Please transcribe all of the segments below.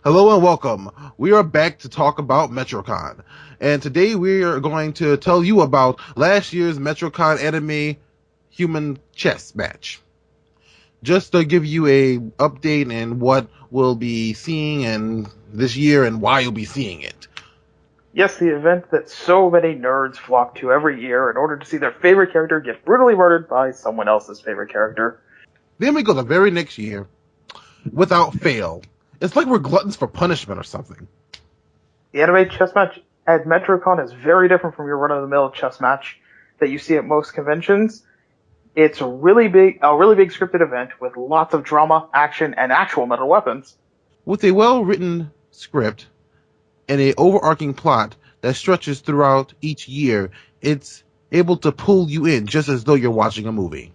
Hello and welcome. We are back to talk about MetroCon. And today we are going to tell you about last year's MetroCon anime human chess match. Just to give you a update and what we'll be seeing and this year and why you'll be seeing it. Yes, the event that so many nerds flock to every year in order to see their favorite character get brutally murdered by someone else's favorite character. Then we go the very next year without fail. It's like we're gluttons for punishment or something. The anime chess match at MetroCon is very different from your run-of-the-mill chess match that you see at most conventions. It's a really big scripted event with lots of drama, action, and actual metal weapons. With a well-written script and an overarching plot that stretches throughout each year, it's able to pull you in just as though you're watching a movie.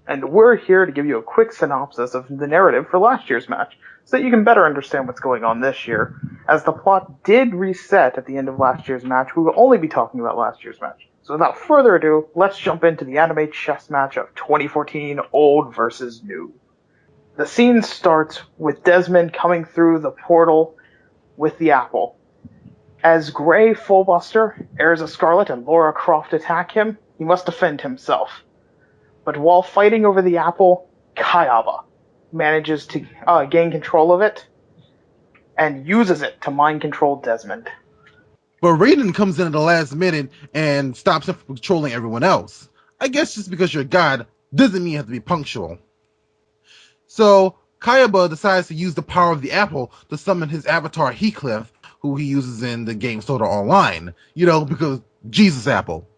And we're here to give you a quick synopsis of the narrative for last year's match, so that you can better understand what's going on this year. As the plot did reset at the end of last year's match, we will only be talking about last year's match. So without further ado, let's jump into the anime chess match of 2014, Old versus New. The scene starts with Desmond coming through the portal with the apple. As Grey Fullbuster, Erza Scarlet, and Laura Croft attack him, he must defend himself. But while fighting over the apple, Kayaba manages to gain control of it and uses it to mind control Desmond. But Raiden comes in at the last minute and stops him from controlling everyone else. I guess just because you're God doesn't mean you have to be punctual. So Kayaba decides to use the power of the apple to summon his avatar Heathcliff, who he uses in the game Sword Art Online. Because Jesus Apple.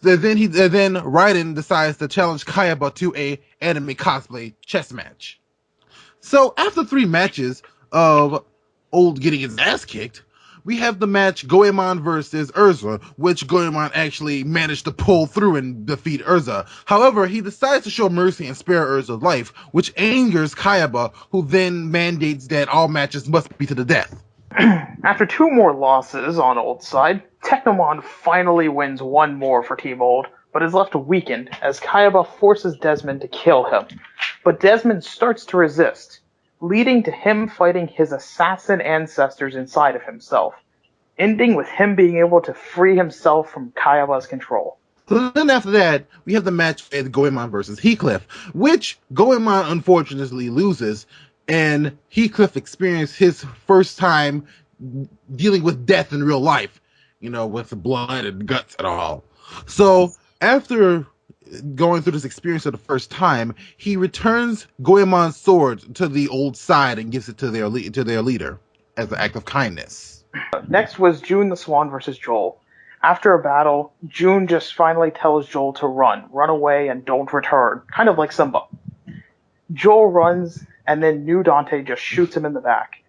Then Raiden decides to challenge Kayaba to a anime cosplay chess match. So after 3 matches of Old getting his ass kicked, we have the match Goemon versus Erza, which Goemon actually managed to pull through and defeat Erza. However, he decides to show mercy and spare Erza's life, which angers Kayaba, who then mandates that all matches must be to the death. After 2 more losses on Old's side, Technomon finally wins 1 more for Team Old, but is left weakened as Kayaba forces Desmond to kill him. But Desmond starts to resist, leading to him fighting his assassin ancestors inside of himself, ending with him being able to free himself from Kayaba's control. So then after that, we have the match with Goemon versus Heathcliff, which Goemon unfortunately loses, and Heathcliff experienced his first time dealing with death in real life, with blood and guts and all. So after going through this experience for the first time, he returns Goemon's sword to the old side and gives it to their leader as an act of kindness. Next was June the Swan versus Joel. After a battle, June just finally tells Joel to run away and don't return, kind of like Simba. Joel runs, and then new Dante just shoots him in the back.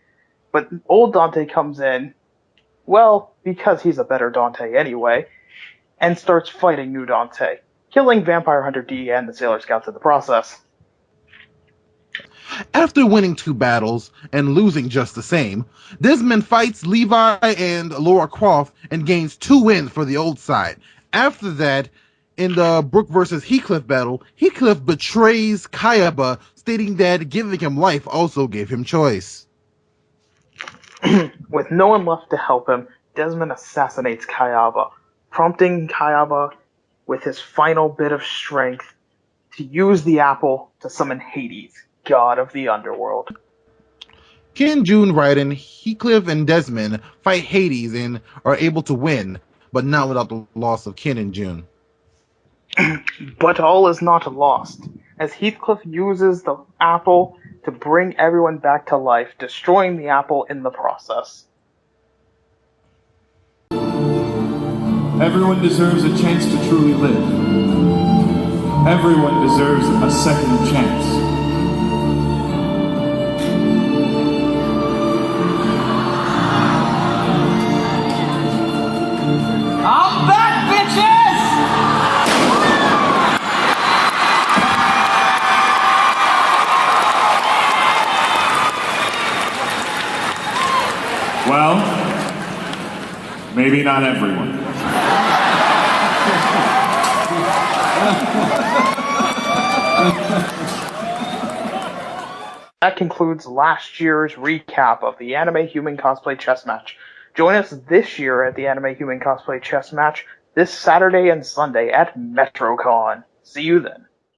But old Dante comes in, well, because he's a better Dante anyway, and starts fighting new Dante, killing Vampire Hunter D and the Sailor Scouts in the process. After winning 2 battles and losing just the same, Desmond fights Levi and Laura Croft and gains 2 wins for the old side. After that, in the Brooke versus Heathcliff battle, Heathcliff betrays Kayaba, stating that giving him life also gave him choice. With no one left to help him, Desmond assassinates Kayaba, prompting Kayaba with his final bit of strength to use the apple to summon Hades, god of the underworld. Ken, June, Raiden, Heathcliff, and Desmond fight Hades and are able to win, but not without the loss of Ken and June. But all is not lost, as Heathcliff uses the apple to bring everyone back to life, destroying the apple in the process. Everyone deserves a chance to truly live. Everyone deserves a second chance. I'm back, bitches! Well, maybe not everyone. That concludes last year's recap of the Anime Human Cosplay Chess Match. Join us this year at the Anime Human Cosplay Chess Match this Saturday and Sunday at MetroCon. See you then.